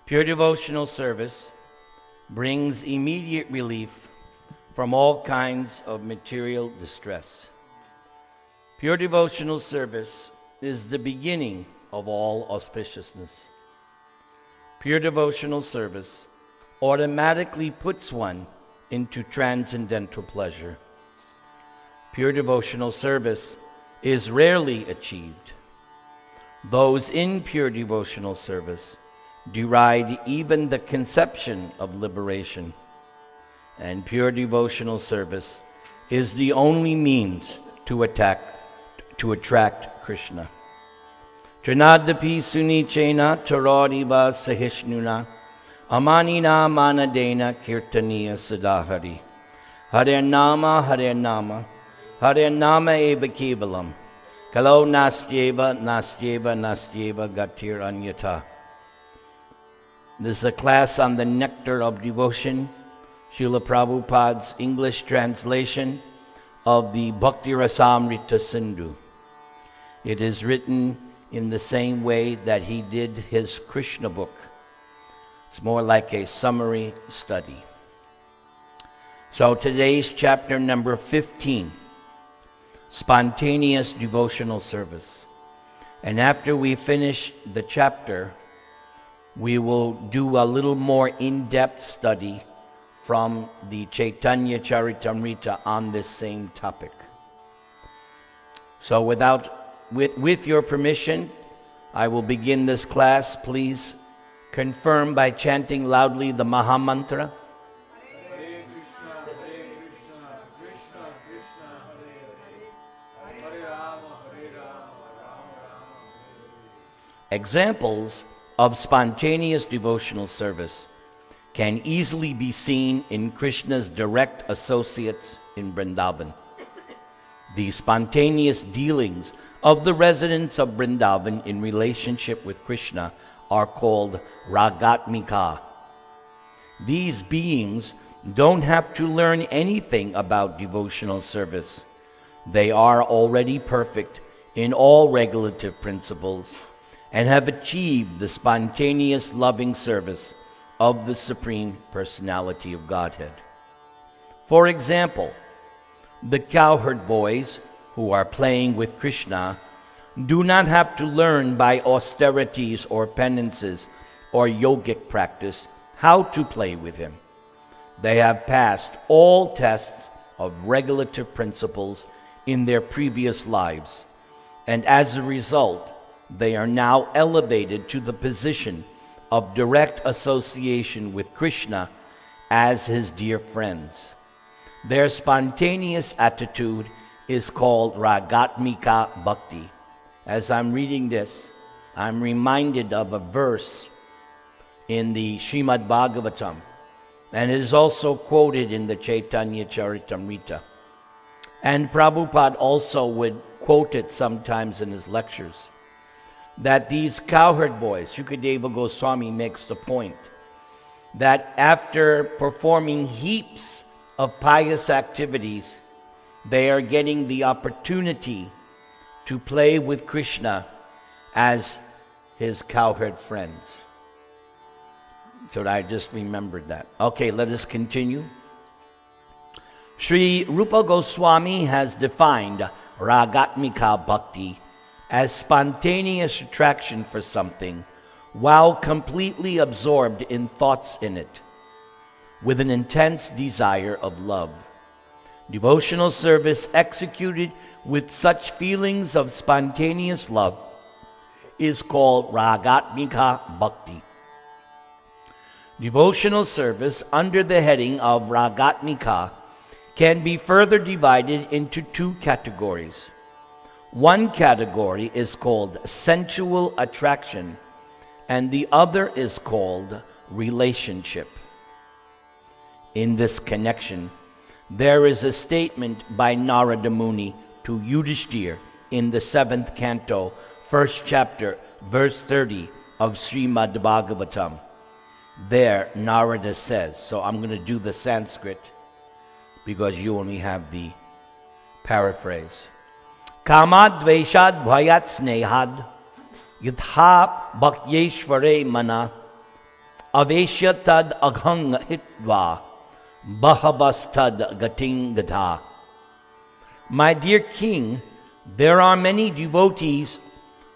Pure devotional service brings immediate relief from all kinds of material distress. Pure devotional service is the beginning of all auspiciousness. Pure devotional service automatically puts one into transcendental pleasure. Pure devotional service is rarely achieved. Those in pure devotional service deride even the conception of liberation, and pure devotional service is the only means to attract Krishna. Trinadapi sunichena taradiva sahishnuna amanina manadena kirtaniya sadahari Hare Nama Hare Nama Hare Nama eva kevalam Kalo nastyeva nastyeva nastyeva gatir anyata. This is a class on the Nectar of Devotion, Srila Prabhupada's English translation of the Bhakti-rasāmṛta-sindhu. It is written in the same way that he did his Krishna book. It's more like a summary study. So today's chapter number 15, Spontaneous Devotional Service. And after we finish the chapter, we will do a little more in-depth study from the Chaitanya Charitamrita on this same topic. So with your permission, I will begin this class. Please confirm by chanting loudly the Maha Mantra. Hare Krishna, Krishna Krishna, Hare Hare, Hare Rama, Rama Rama. Examples of spontaneous devotional service can easily be seen in Krishna's direct associates in Vrindavan. The spontaneous dealings of the residents of Vrindavan in relationship with Krishna are called ragatmika. These beings don't have to learn anything about devotional service. They are already perfect in all regulative principles and have achieved the spontaneous loving service of the Supreme Personality of Godhead. For example, the cowherd boys who are playing with Krishna do not have to learn by austerities or penances or yogic practice how to play with him. They have passed all tests of regulative principles in their previous lives, and as a result, they are now elevated to the position of direct association with Krishna as his dear friends. Their spontaneous attitude is called ragatmika bhakti. As I'm reading this, I'm reminded of a verse in the Srimad Bhagavatam, and it is also quoted in the Chaitanya Charitamrita. And Prabhupada also would quote it sometimes in his lectures, that these cowherd boys, Shukadeva Goswami makes the point, that after performing heaps of pious activities, they are getting the opportunity to play with Krishna as his cowherd friends. So I just remembered that. Okay, let us continue. Sri Rupa Goswami has defined ragatmika bhakti as spontaneous attraction for something while completely absorbed in thoughts in it, with an intense desire of love. Devotional service executed with such feelings of spontaneous love is called ragatmika bhakti. Devotional service under the heading of ragatmika can be further divided into two categories. One category is called sensual attraction, and the other is called relationship. In this connection, there is a statement by Narada Muni to Yudhishthir in the 7th canto, 1st chapter, verse 30 of Srimad Bhagavatam. There, Narada says, so I'm going to do the Sanskrit because you only have the paraphrase. Kamad dveshad bhayat snehad yadha bhakyeshvare mana Aveshya tad aghang hitva bahavastad gating gatha. My dear king, there are many devotees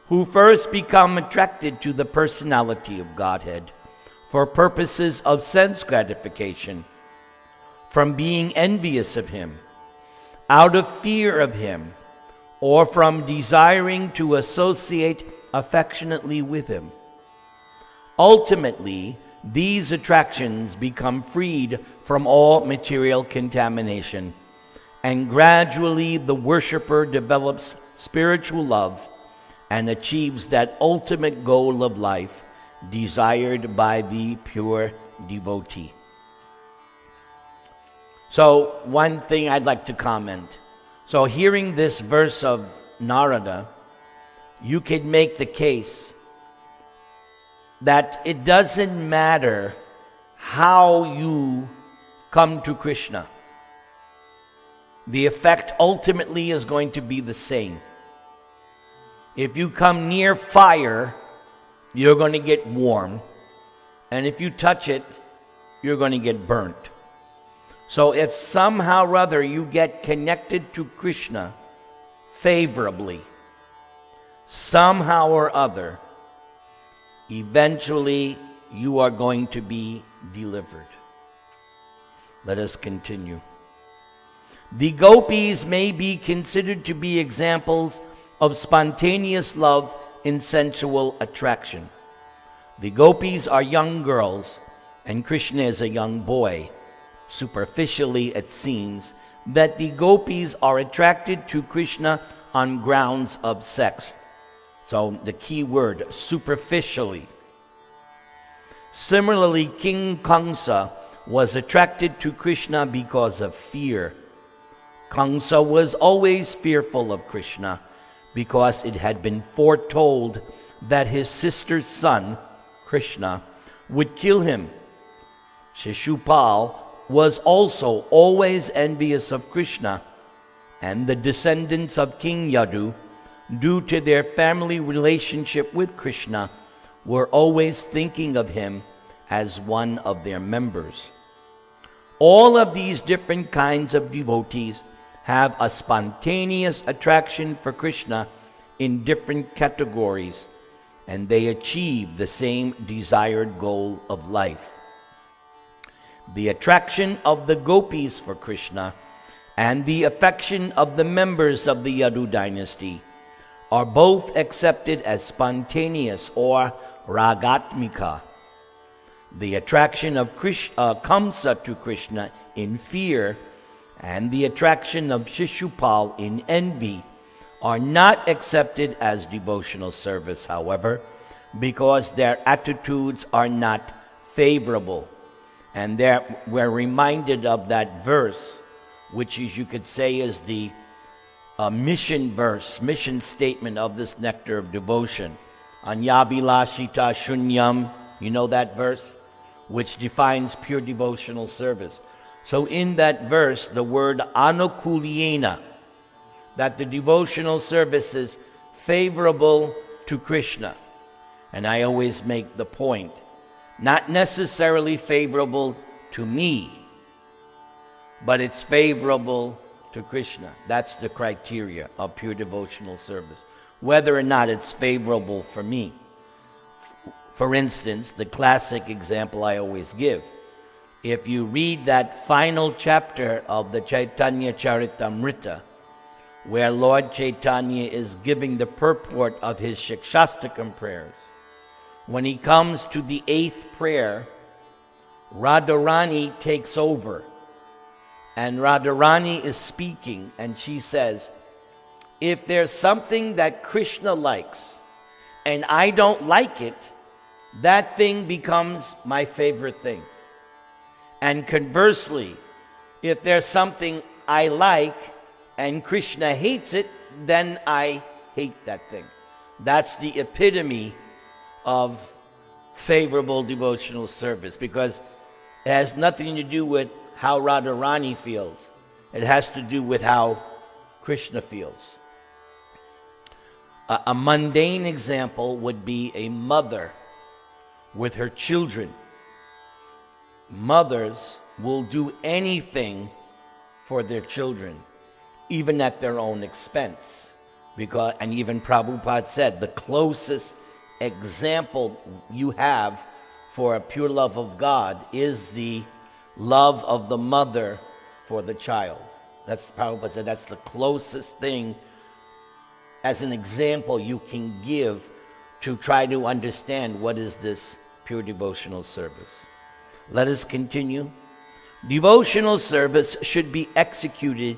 who first become attracted to the personality of Godhead for purposes of sense gratification, from being envious of him, out of fear of him, or from desiring to associate affectionately with him. Ultimately, these attractions become freed from all material contamination, and gradually the worshipper develops spiritual love and achieves that ultimate goal of life desired by the pure devotee. So, one thing I'd like to comment. So, hearing this verse of Narada, you could make the case that it doesn't matter how you come to Krishna. The effect ultimately is going to be the same. If you come near fire, you're going to get warm. And if you touch it, you're going to get burnt. So if somehow or other you get connected to Krishna favorably, somehow or other, eventually you are going to be delivered. Let us continue. The gopis may be considered to be examples of spontaneous love in sensual attraction. The gopis are young girls, and Krishna is a young boy. Superficially, it seems that the gopis are attracted to Krishna on grounds of sex. So the key word, superficially. Similarly, King Kamsa was attracted to Krishna because of fear. Kamsa was always fearful of Krishna because it had been foretold that his sister's son, Krishna, would kill him. Shishupal was also always envious of Krishna, and the descendants of King Yadu, due to their family relationship with Krishna, were always thinking of him as one of their members. All of these different kinds of devotees have a spontaneous attraction for Krishna in different categories, and they achieve the same desired goal of life. The attraction of the gopis for Krishna and the affection of the members of the Yadu dynasty are both accepted as spontaneous or ragatmika. The attraction of Kamsa to Krishna in fear and the attraction of Shishupal in envy are not accepted as devotional service, however, because their attitudes are not favorable. And there we're reminded of that verse, which is, you could say, is the mission verse, mission statement of this Nectar of Devotion. Anyabilashita shunyam, you know that verse, which defines pure devotional service. So in that verse, the word anukulyena, that the devotional service is favorable to Krishna. And I always make the point, not necessarily favorable to me, but it's favorable to Krishna. That's the criteria of pure devotional service, whether or not it's favorable for me. For instance, the classic example I always give, if you read that final chapter of the Chaitanya Charitamrita, where Lord Chaitanya is giving the purport of his Shikshastakam prayers, when he comes to the 8th prayer, Radharani takes over. And Radharani is speaking, and she says, if there's something that Krishna likes, and I don't like it, that thing becomes my favorite thing. And conversely, if there's something I like, and Krishna hates it, then I hate that thing. That's the epitome of favorable devotional service, because it has nothing to do with how Radharani feels. It has to do with how Krishna feels. A mundane example would be a mother with her children mothers will do anything for their children, even at their own expense. Because, and even Prabhupada said, the closest example you have for a pure love of God is the love of the mother for the child. That's, Prabhupada said, that's the closest thing as an example you can give to try to understand what is this pure devotional service. Let us continue. Devotional service should be executed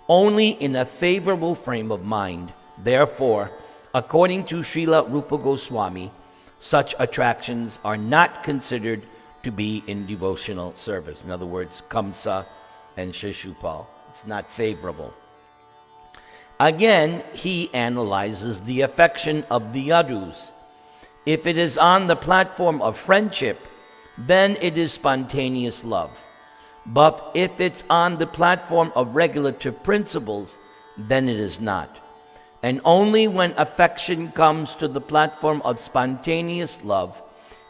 only in a favorable frame of mind. Therefore, according to Srila Rupa Goswami, such attractions are not considered to be in devotional service. In other words, Kamsa and Shishupal. It's not favorable. Again, he analyzes the affection of the Yadus. If it is on the platform of friendship, then it is spontaneous love. But if it's on the platform of regulative principles, then it is not. And only when affection comes to the platform of spontaneous love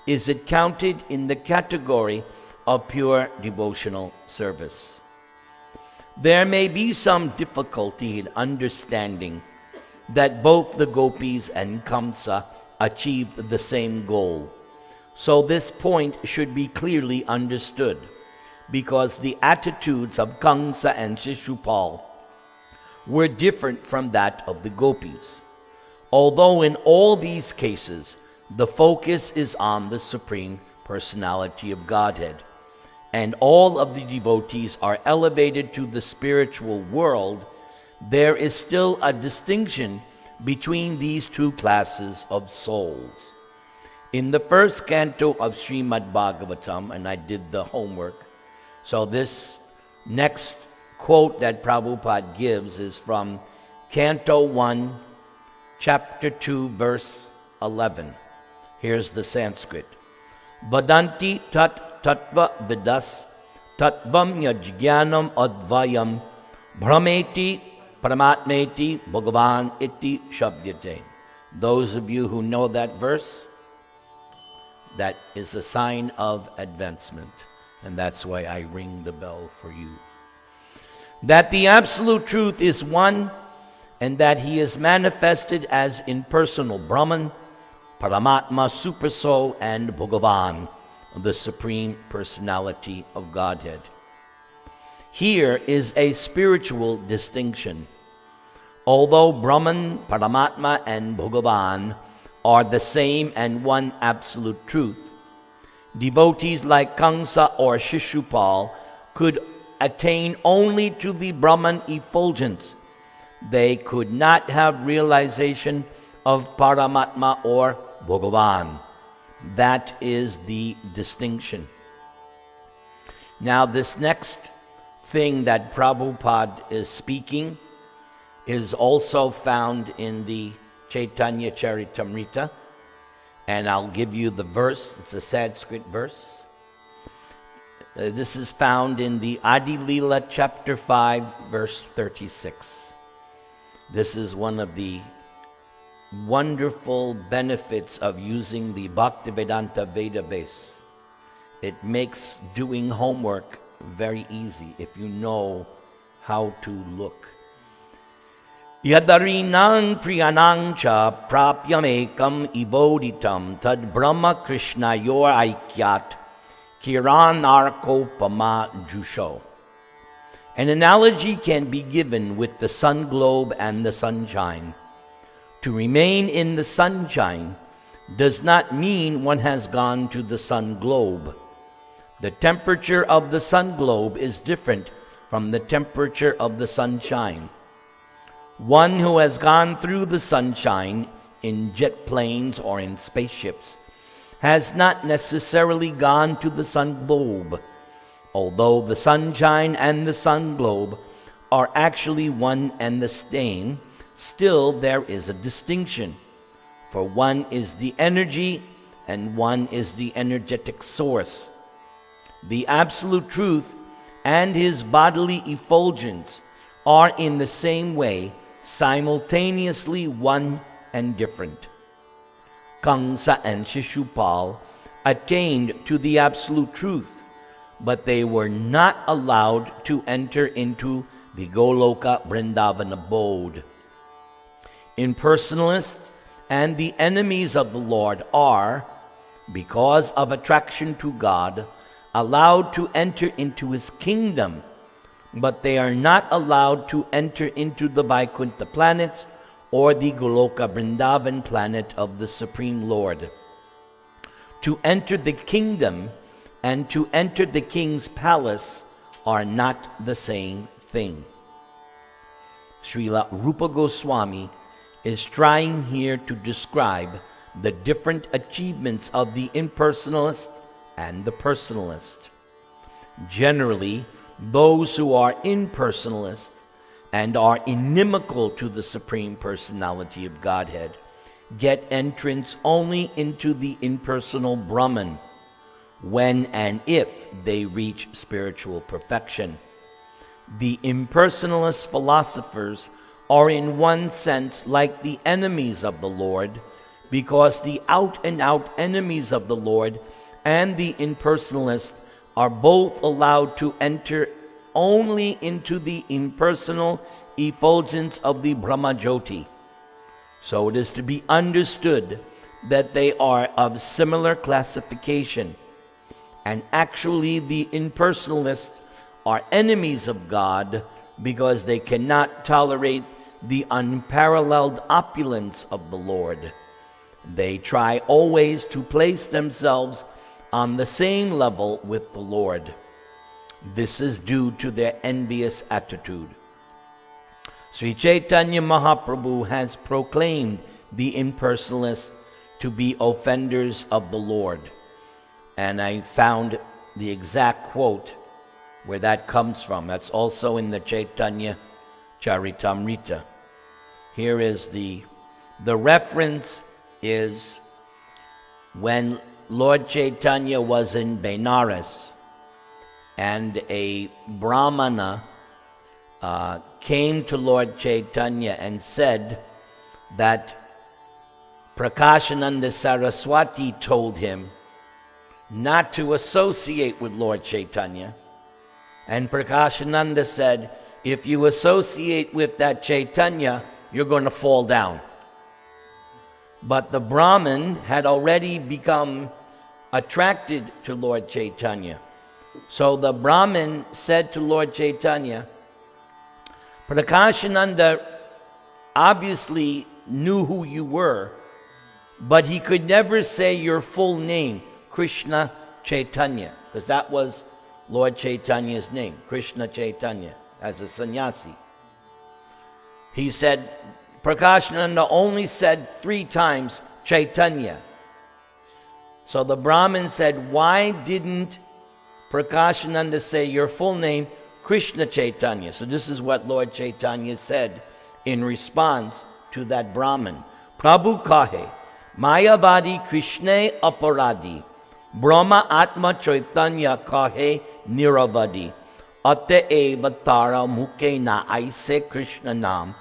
is it counted in the category of pure devotional service. There may be some difficulty in understanding that both the gopis and Kamsa achieved the same goal. So this point should be clearly understood, because the attitudes of Kamsa and Shishupal were different from that of the gopis. Although in all these cases, the focus is on the Supreme Personality of Godhead, and all of the devotees are elevated to the spiritual world, there is still a distinction between these two classes of souls. In the first canto of Srimad Bhagavatam, and I did the homework, so this next quote that Prabhupada gives is from Canto 1, Chapter 2, Verse 11. Here's the Sanskrit. Vadanti tat tattva vidas tattvam yajnanam advayam brahmeti paramatmeti bhagavan iti shabdyate. Those of you who know that verse, that is a sign of advancement. And that's why I ring the bell for you. That the absolute truth is one, and that he is manifested as impersonal Brahman, Paramatma, Supersoul, and Bhagavan, the Supreme Personality of Godhead. Here is a spiritual distinction. Although Brahman, Paramatma, and Bhagavan are the same and one absolute truth, devotees like Kamsa or Shishupal could attain only to the Brahman effulgence. They could not have realization of Paramatma or Bhagavan. That is the distinction. Now, this next thing that Prabhupada is speaking is also found in the Chaitanya Charitamrita, and I'll give you the verse. It's a Sanskrit verse. This is found in the Adi Lila, chapter 5, verse 36. This is one of the wonderful benefits of using the Bhaktivedanta Database. It makes doing homework very easy if you know how to look. Yadarinang priyanang cha prapyamekam ivoditam tad brahma krishna yor aikyat kiranarkopama jusho. An analogy can be given with the sun globe and the sunshine. To remain in the sunshine does not mean one has gone to the sun globe. The temperature of the sun globe is different from the temperature of the sunshine. One who has gone through the sunshine in jet planes or in spaceships has not necessarily gone to the sun globe. Although the sunshine and the sun globe are actually one and the same, still there is a distinction. For one is the energy and one is the energetic source. The absolute truth and his bodily effulgence are in the same way simultaneously one and different. Kamsa and Shishupal attained to the absolute truth, but they were not allowed to enter into the Goloka Vrindavan abode. Impersonalists and the enemies of the Lord are, because of attraction to God, allowed to enter into his kingdom, but they are not allowed to enter into the Vaikuntha planets or the Goloka Vrindavan planet of the Supreme Lord. To enter the kingdom and to enter the king's palace are not the same thing. Srila Rupa Goswami is trying here to describe the different achievements of the impersonalist and the personalist. Generally, those who are impersonalists and are inimical to the Supreme Personality of Godhead get entrance only into the impersonal Brahman when and if they reach spiritual perfection. The impersonalist philosophers are in one sense like the enemies of the Lord, because the out-and-out enemies of the Lord and the impersonalists are both allowed to enter only into the impersonal effulgence of the Brahmajyoti. So it is to be understood that they are of similar classification, and actually the impersonalists are enemies of God because they cannot tolerate the unparalleled opulence of the Lord. They try always to place themselves on the same level with the Lord. This is due to their envious attitude. Sri Chaitanya Mahaprabhu has proclaimed the impersonalists to be offenders of the Lord. And I found the exact quote where that comes from. That's also in the Chaitanya Charitamrita. Here is the reference is when Lord Chaitanya was in Benares, and a Brahmana came to Lord Chaitanya and said that Prakashananda Saraswati told him not to associate with Lord Chaitanya. And Prakashananda said, if you associate with that Chaitanya, you're going to fall down. But the Brahmin had already become attracted to Lord Chaitanya. So the Brahmin said to Lord Chaitanya, Prakashananda obviously knew who you were, but he could never say your full name, Krishna Chaitanya, because that was Lord Chaitanya's name, Krishna Chaitanya, as a sannyasi. He said, Prakashananda only said 3 times Chaitanya. So the Brahmin said, why didn't Prakashananda say your full name, Krishna Chaitanya? So this is what Lord Chaitanya said in response to that Brahmin. Prabhu kahe, Mayavadi Krishna aparadi, Brahma Atma Chaitanya kahe niravadi, Ataeva tara muke na aise Krishna nam,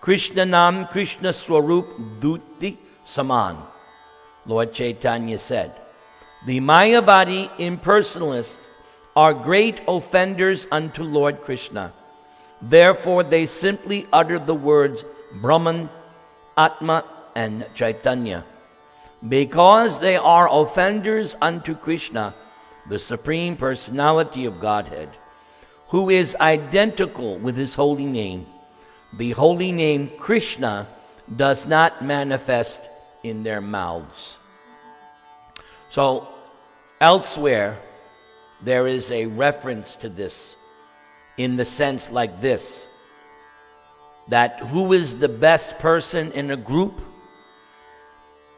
Krishna nam Krishna swarup duti saman. Lord Chaitanya said, the Mayavadi impersonalists are great offenders unto Lord Krishna. Therefore they simply utter the words Brahman, Atma, and Chaitanya. Because they are offenders unto Krishna, the Supreme Personality of Godhead, who is identical with his holy name, the holy name Krishna does not manifest in their mouths. So, elsewhere, there is a reference to this in the sense like this, that who is the best person in a group?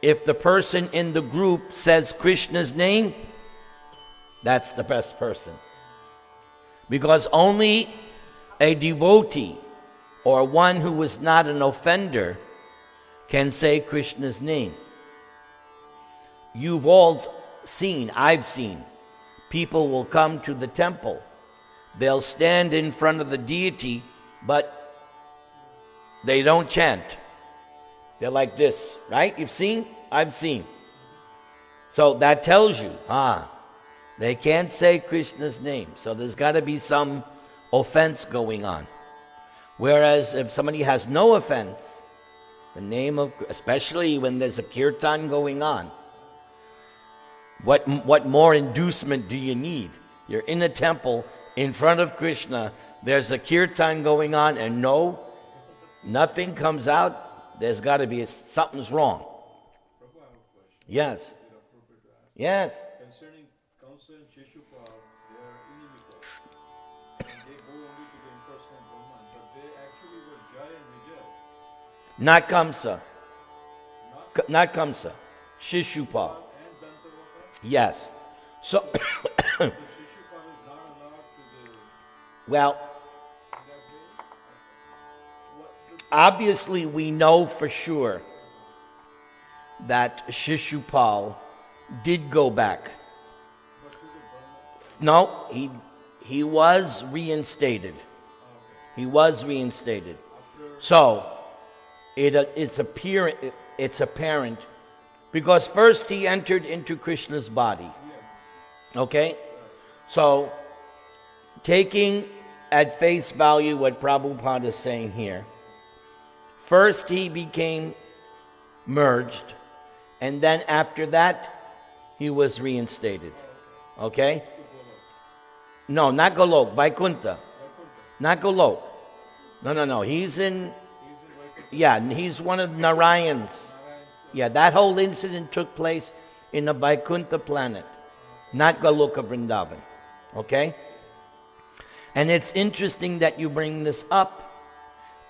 If the person in the group says Krishna's name, that's the best person. Because only a devotee or one who is not an offender can say Krishna's name. You've all seen, I've seen, people will come to the temple. They'll stand in front of the deity, but they don't chant. They're like this, right? You've seen? I've seen. So that tells you, They can't say Krishna's name. So there's got to be some offense going on. Whereas if somebody has no offense, the name of, especially when there's a kirtan going on, what more inducement do you need? You're in a temple in front of Krishna. There's a kirtan going on, and no, nothing comes out. There's got to be something's wrong. Prabhu, I have a question. Yes. Is it appropriate to ask? Yes. Concerning Kamsa and Shishupal, they are inimical. And they go only to the impersonal Brahman, but they actually were Jai and Vijay. Not Kamsa. Not Kamsa. Shishupal. And Dantavaka. Yes. So, So Shishupal is not allowed to the well, that way. What the obviously we know for sure that Shishupal did go back. but to the Brahman? No, he was reinstated. He was reinstated. So it's apparent because first he entered into Krishna's body. Okay? So taking at face value what Prabhupada is saying here, first he became merged, and then after that he was reinstated. Okay? No, not Golok, Vaikuntha. Not Golok. No. He's in, yeah, he's one of Narayan's. Yeah, that whole incident took place in the Vaikuntha planet, not Goloka Vrindavan. Okay? And it's interesting that you bring this up.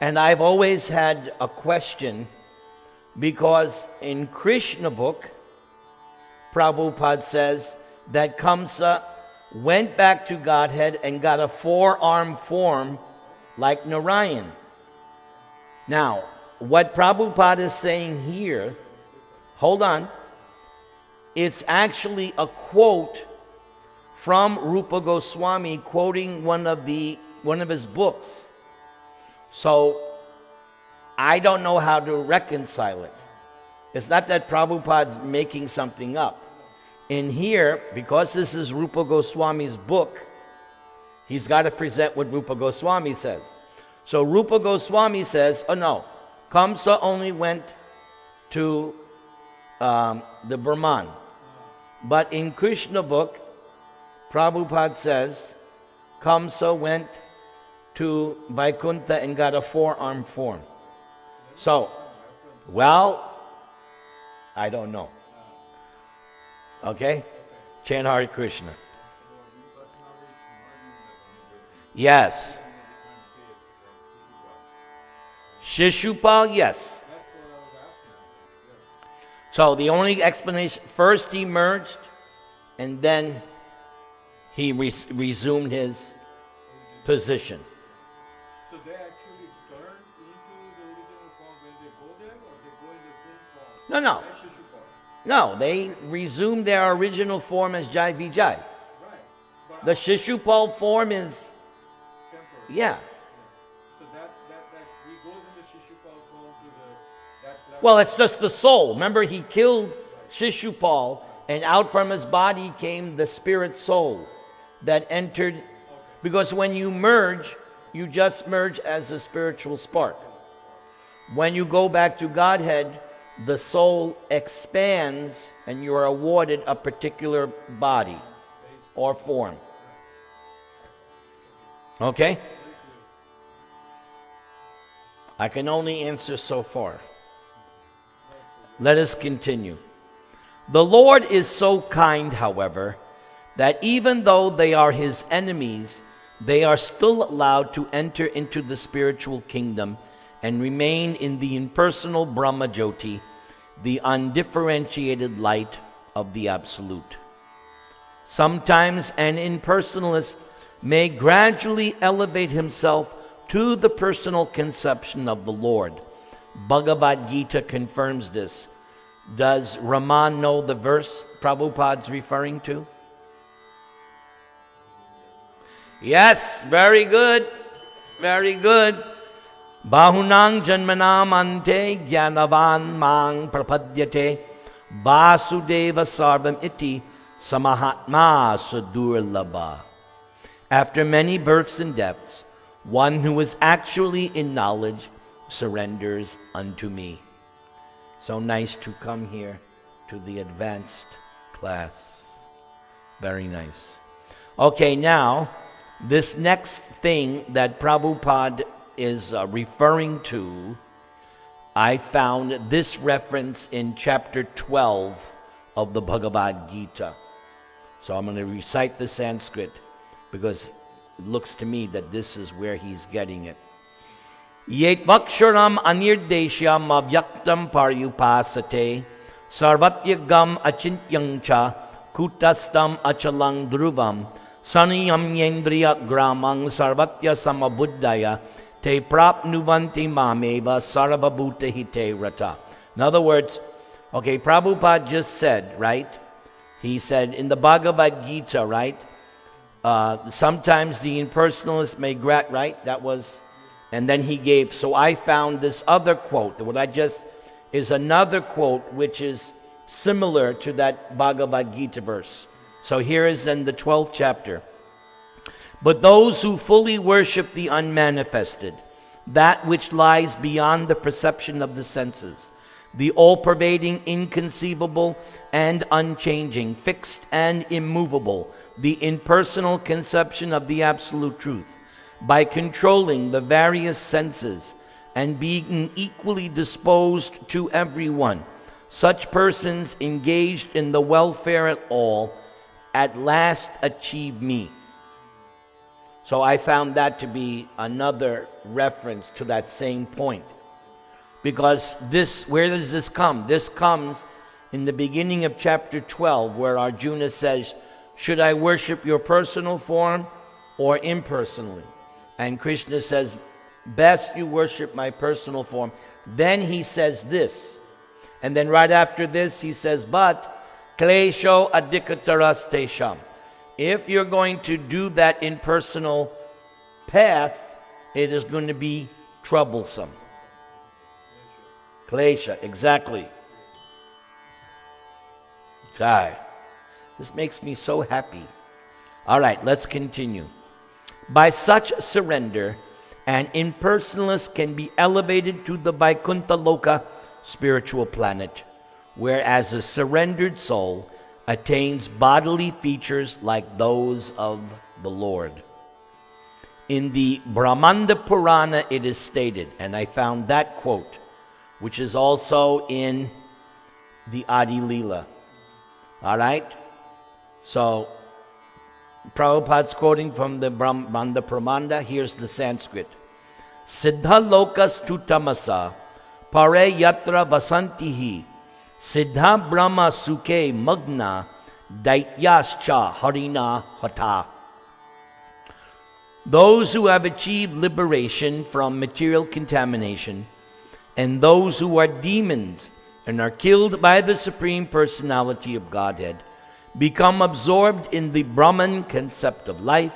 And I've always had a question because in Krishna book, Prabhupada says that Kamsa went back to Godhead and got a four-armed form like Narayan. Now, what Prabhupada is saying here, hold on, it's actually a quote from Rupa Goswami quoting one of his books. So, I don't know how to reconcile it. It's not that Prabhupada's making something up. In here, because this is Rupa Goswami's book, he's got to present what Rupa Goswami says. So Rupa Goswami says, oh no, Kamsa only went to the Brahman. But in Krishna book, Prabhupada says, Kamsa went to Vaikuntha and got a four-armed form. So, well, I don't know. Okay? Chant Hare Krishna. Yes. Shishupal, yes. So the only explanation, first he merged, and then he resumed his position. So they actually turn into the original form when they go there, or they go in the same form? No. As Shishupal. No, they resumed their original form as Jai Vijay. Right. But The Shishupal form is, temporary. yeah. So that he goes in the Shishupal form to that level. Well, it's just the soul. Remember, he killed Shishupal, and out from his body came the spirit soul that entered. Because when you merge, you just merge as a spiritual spark. When you go back to Godhead, the soul expands and you are awarded a particular body or form. Okay? I can only answer so far. Let us continue. The Lord is so kind, however, that even though they are his enemies, they are still allowed to enter into the spiritual kingdom and remain in the impersonal Brahma Jyoti, the undifferentiated light of the Absolute. Sometimes an impersonalist may gradually elevate himself to the personal conception of the Lord. Bhagavad Gita confirms this. Does Raman know the verse Prabhupada's referring to? Yes, very good. Very good. Bahunang janmanam ante jnanavan mang prapadyate vasudeva sarvam iti samahatma sudurlabha. After many births and deaths, one who is actually in knowledge surrenders unto me. So nice to come here to the advanced class. Very nice. Okay, now, this next thing that Prabhupada is referring to, I found this reference in chapter 12 of the Bhagavad Gita. So I'm going to recite the Sanskrit because it looks to me that this is where he's getting it. Yet vaksharam anirdeshyam avyaktam paryupasate sarvatyagam achintyam cha kutastam achalang dhruvam saniyam yendriya gramang sarvatya samabuddhaya te prapnuvanti mameva sarvabhuta hite rata. In other words, okay, Prabhupada just said, right? He said in the Bhagavad Gita, right? Sometimes the impersonalist may right? That was, and then he gave, so I found this other quote. What I just, is another quote which is similar to that Bhagavad Gita verse. So here is in the 12th chapter. But those who fully worship the unmanifested, that which lies beyond the perception of the senses, the all-pervading, inconceivable, and unchanging, fixed and immovable, the impersonal conception of the absolute truth, by controlling the various senses and being equally disposed to everyone, such persons engaged in the welfare of all at last achieve me. So I found that to be another reference to that same point. Because this, where does this come? This comes in the beginning of chapter 12, where Arjuna says, should I worship your personal form or impersonally? And Krishna says, best you worship my personal form. Then he says this. And then right after this, he says, but klesho adhikataras tesham. If you're going to do that impersonal path, it is going to be troublesome. Klesha, exactly. Jai. This makes me so happy. All right, let's continue. By such surrender, an impersonalist can be elevated to the Vaikuntha Loka spiritual planet, whereas a surrendered soul attains bodily features like those of the Lord. In the Brahmanda Purana it is stated, and I found that quote, which is also in the Adi Leela. All right? So, Prabhupada's quoting from the Brahmanda Purana. Here's the Sanskrit. Siddha lokas tutamasa pare yatra vasantihi siddha brahma sukhe magna daityascha harina hata. Those who have achieved liberation from material contamination and those who are demons and are killed by the Supreme Personality of Godhead become absorbed in the Brahman concept of life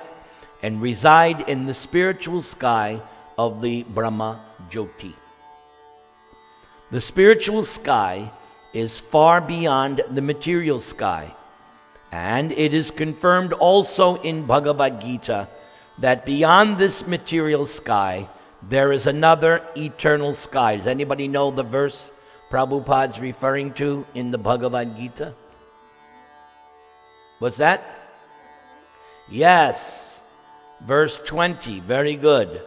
and reside in the spiritual sky of the Brahma Jyoti. The spiritual sky is far beyond the material sky, and it is confirmed also in Bhagavad Gita that beyond this material sky there is another eternal sky. Does anybody know the verse Prabhupada's referring to in the Bhagavad Gita? What's that? Yes. Verse 20. Very good.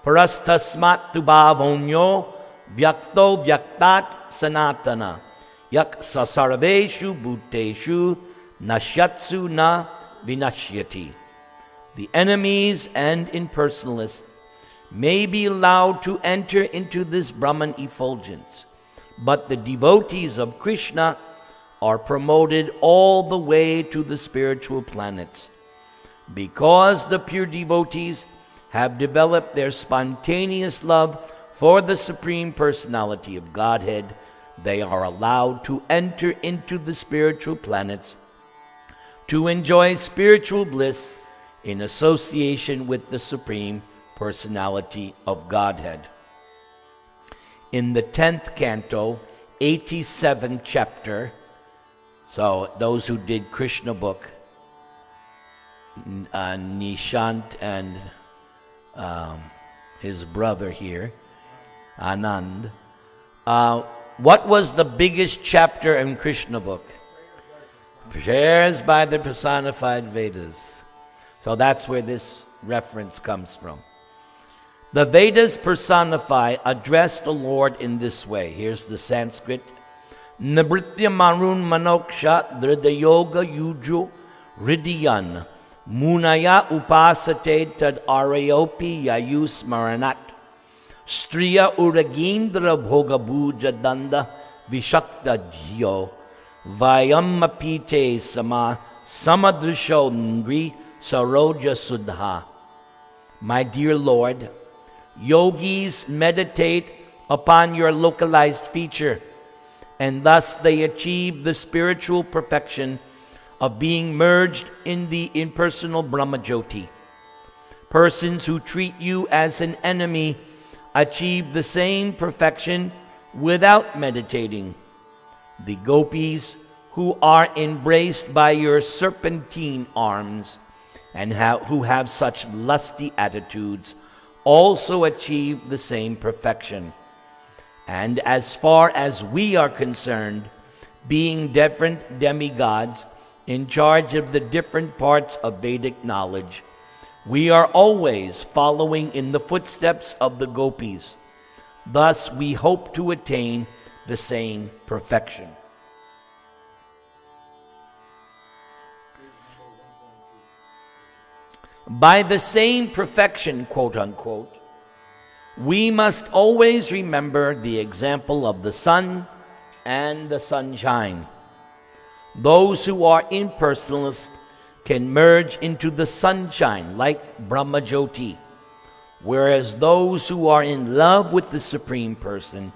Parastasmat tubhavonyo vyakto vyaktat sanatana yak sasarveshu bhuteshu nashyatsu na vinashyati. The enemies and impersonalists may be allowed to enter into this Brahman effulgence, but the devotees of Krishna are promoted all the way to the spiritual planets. Because the pure devotees have developed their spontaneous love for the Supreme Personality of Godhead, they are allowed to enter into the spiritual planets to enjoy spiritual bliss in association with the Supreme Personality of Godhead. In the 10th canto, 87th chapter, So those who did Krishna book, Nishant and his brother here, Anand, what was the biggest chapter in Krishna book? Prayers by the personified Vedas. So that's where this reference comes from. The Vedas personify, address the Lord in this way. Here's the Sanskrit. Nibritya marun manoksha dhridayoga yuju ridiyan munaya upasate tad arayopi yayus maranat striya uragindra bhogabhuja danda vishakta dhyo vayamapite sama samadrisho ngri saroja sudha. My dear Lord, yogis meditate upon your localized feature, and thus they achieve the spiritual perfection of being merged in the impersonal Brahmajyoti. Persons who treat you as an enemy achieve the same perfection without meditating. The gopis who are embraced by your serpentine arms and who have such lusty attitudes also achieve the same perfection. And as far as we are concerned, being different demigods in charge of the different parts of Vedic knowledge, we are always following in the footsteps of the gopis. Thus we hope to attain the same perfection. By the same perfection, quote unquote, we must always remember the example of the sun and the sunshine. Those who are impersonalists can merge into the sunshine like Brahmajyoti, whereas those who are in love with the Supreme Person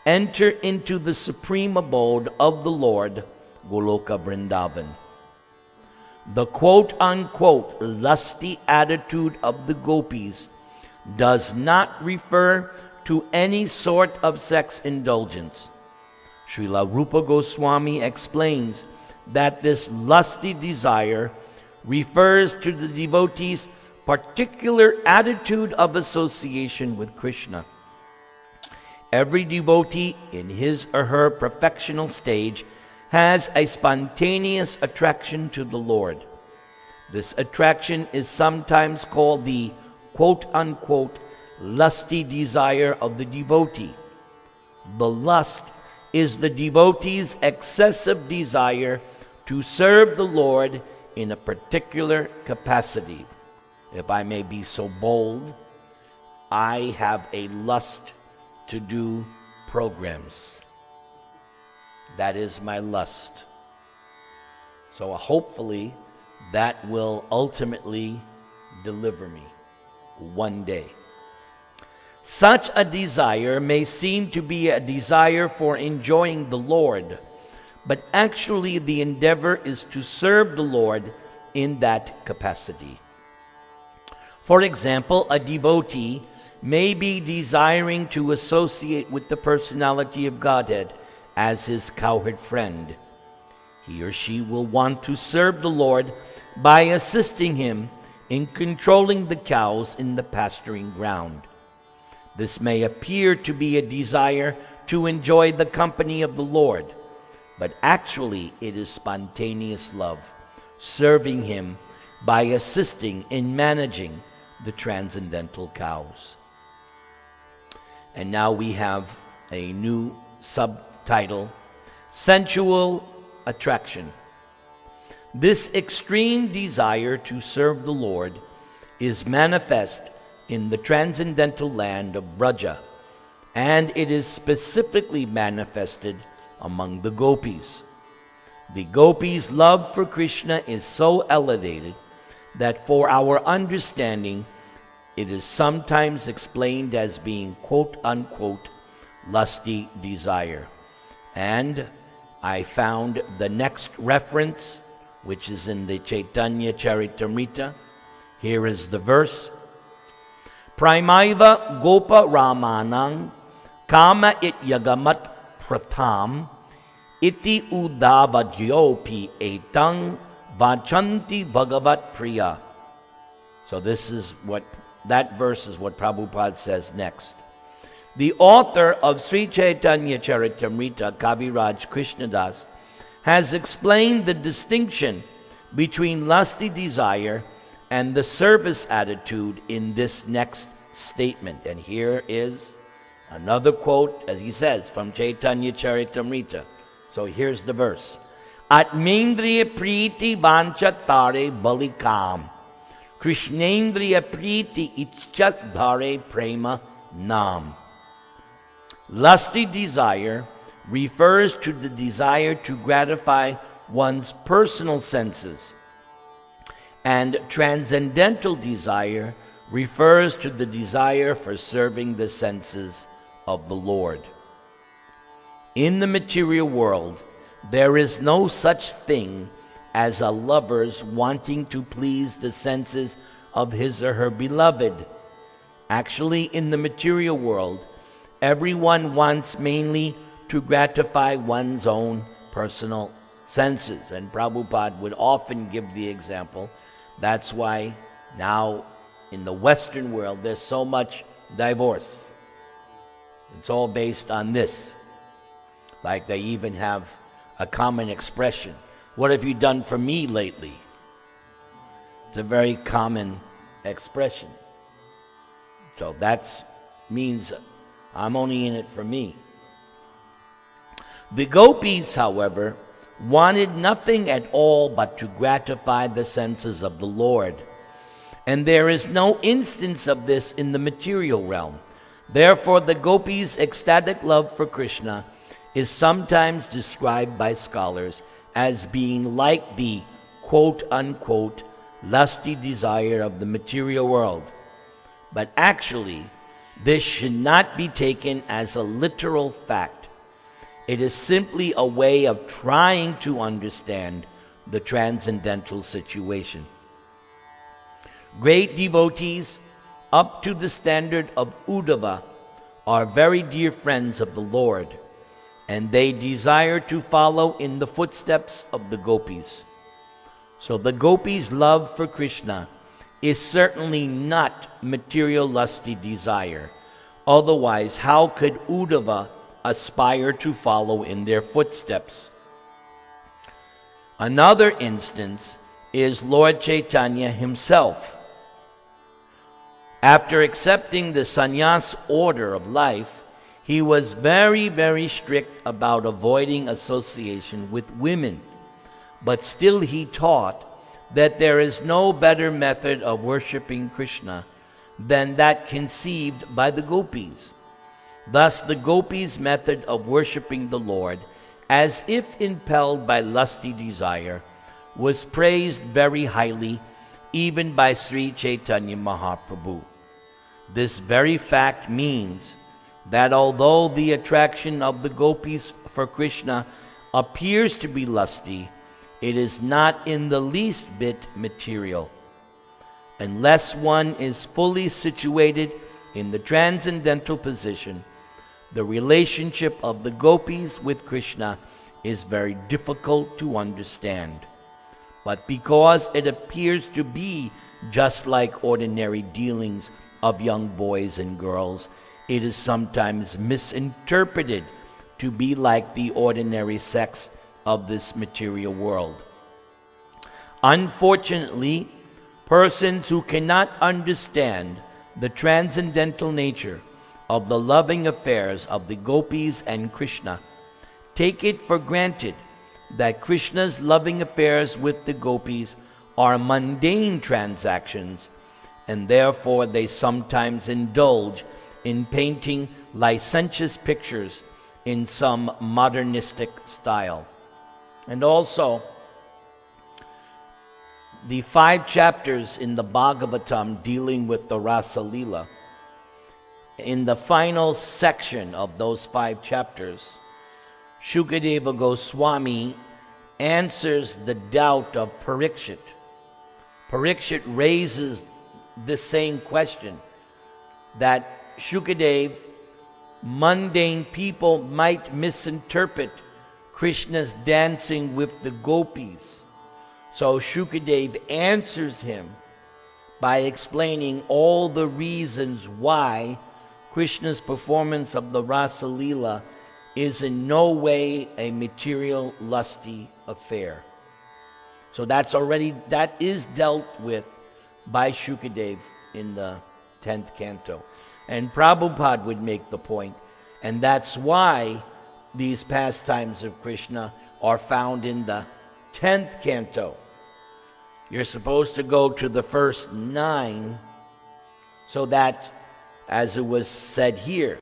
enter into the supreme abode of the Lord, Goloka Vrindavan. The quote-unquote lusty attitude of the gopis does not refer to any sort of sex indulgence. Srila Rupa Goswami explains that this lusty desire refers to the devotee's particular attitude of association with Krishna. Every devotee in his or her perfectional stage has a spontaneous attraction to the Lord. This attraction is sometimes called the quote-unquote lusty desire of the devotee. The lust is the devotee's excessive desire to serve the Lord in a particular capacity. If I may be so bold, I have a lust to do programs. That is my lust. So hopefully that will ultimately deliver me one day. Such a desire may seem to be a desire for enjoying the Lord, but actually the endeavor is to serve the Lord in that capacity. For example, a devotee may be desiring to associate with the personality of Godhead as his cowherd friend. He or she will want to serve the Lord by assisting him in controlling the cows in the pasturing ground. This may appear to be a desire to enjoy the company of the Lord, but actually it is spontaneous love, serving him by assisting in managing the transcendental cows. And now we have a new subtitle, Sensual Attraction. This extreme desire to serve the Lord is manifest in the transcendental land of Braja, and it is specifically manifested among the gopis. The gopis' love for Krishna is so elevated that for our understanding, it is sometimes explained as being quote-unquote lusty desire. And I found the next reference, which is in the Chaitanya Charitamrita. Here is the verse. Primaiva gopa ramanang kama it yagamat pratham iti udavajyopi etang vachanti bhagavat priya. So that verse is what Prabhupada says next. The author of Sri Chaitanya Charitamrita, Kaviraj Krishnadas, has explained the distinction between lusty desire and the service attitude in this next statement. And here is another quote, as he says, from Chaitanya Charitamrita. So here's the verse. Atmendriya priti vanchatare balikam, Krishnendriya priti icchat dhare prema nam. Lusty desire refers to the desire to gratify one's personal senses, and transcendental desire refers to the desire for serving the senses of the Lord. In the material world, there is no such thing as a lover's wanting to please the senses of his or her beloved. Actually, in the material world, everyone wants mainly to gratify one's own personal senses. And Prabhupada would often give the example. That's why now in the Western world there's so much divorce. It's all based on this. Like they even have a common expression. What have you done for me lately? It's a very common expression. So that means I'm only in it for me. The gopis, however, wanted nothing at all but to gratify the senses of the Lord. And there is no instance of this in the material realm. Therefore, the gopis' ecstatic love for Krishna is sometimes described by scholars as being like the quote-unquote lusty desire of the material world. But actually, this should not be taken as a literal fact. It is simply a way of trying to understand the transcendental situation. Great devotees, up to the standard of Uddhava, are very dear friends of the Lord, and they desire to follow in the footsteps of the gopis. So the gopis' love for Krishna is certainly not material lusty desire. Otherwise, how could Uddhava aspire to follow in their footsteps? Another instance is Lord Chaitanya himself. After accepting the sannyas order of life, he was very, very strict about avoiding association with women. But still he taught that there is no better method of worshiping Krishna than that conceived by the gopis. Thus the gopis' method of worshiping the Lord, as if impelled by lusty desire, was praised very highly even by Sri Chaitanya Mahaprabhu. This very fact means that although the attraction of the gopis for Krishna appears to be lusty, it is not in the least bit material. Unless one is fully situated in the transcendental position, the relationship of the gopis with Krishna is very difficult to understand. But because it appears to be just like ordinary dealings of young boys and girls, it is sometimes misinterpreted to be like the ordinary sex of this material world. Unfortunately, persons who cannot understand the transcendental nature of the loving affairs of the gopis and Krishna take it for granted that Krishna's loving affairs with the gopis are mundane transactions, and therefore they sometimes indulge in painting licentious pictures in some modernistic style. And also, the 5 chapters in the Bhagavatam dealing with the Rasa Lila, in the final section of those 5 chapters, Shukadeva Goswami answers the doubt of Parikshit. Parikshit raises the same question, that Shukadeva, mundane people might misinterpret Krishna's dancing with the gopis. So Shukadev answers him by explaining all the reasons why Krishna's performance of the Rasa Leela is in no way a material, lusty affair. So that is dealt with by Shukadev in the 10th canto. And Prabhupada would make the point, and that's why these pastimes of Krishna are found in the 10th canto. You're supposed to go to the first 9 so that, as it was said here,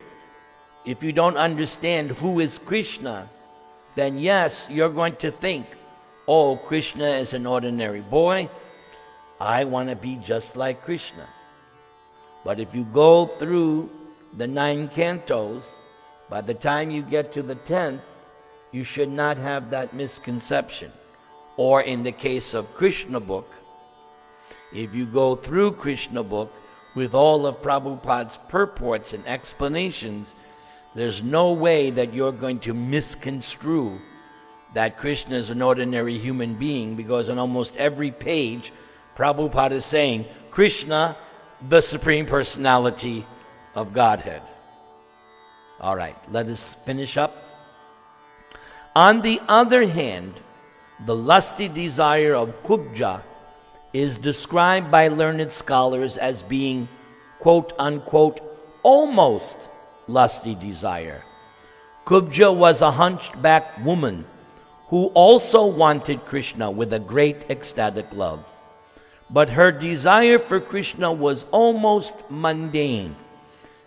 if you don't understand who is Krishna, then yes, you're going to think, oh, Krishna is an ordinary boy. I want to be just like Krishna. But if you go through the 9 cantos, by the time you get to the 10th, you should not have that misconception. Or in the case of Krishna book, if you go through Krishna book with all of Prabhupada's purports and explanations, there's no way that you're going to misconstrue that Krishna is an ordinary human being, because on almost every page, Prabhupada is saying, Krishna, the Supreme Personality of Godhead. All right, let us finish up. On the other hand, the lusty desire of Kubja is described by learned scholars as being, quote unquote, almost lusty desire. Kubja was a hunchback woman who also wanted Krishna with a great ecstatic love. But her desire for Krishna was almost mundane,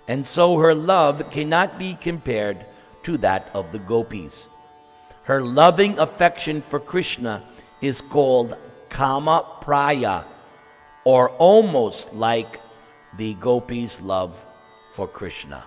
and so her love cannot be compared to that of the gopis. Her loving affection for Krishna is called kama praya, or almost like the gopis' love for Krishna.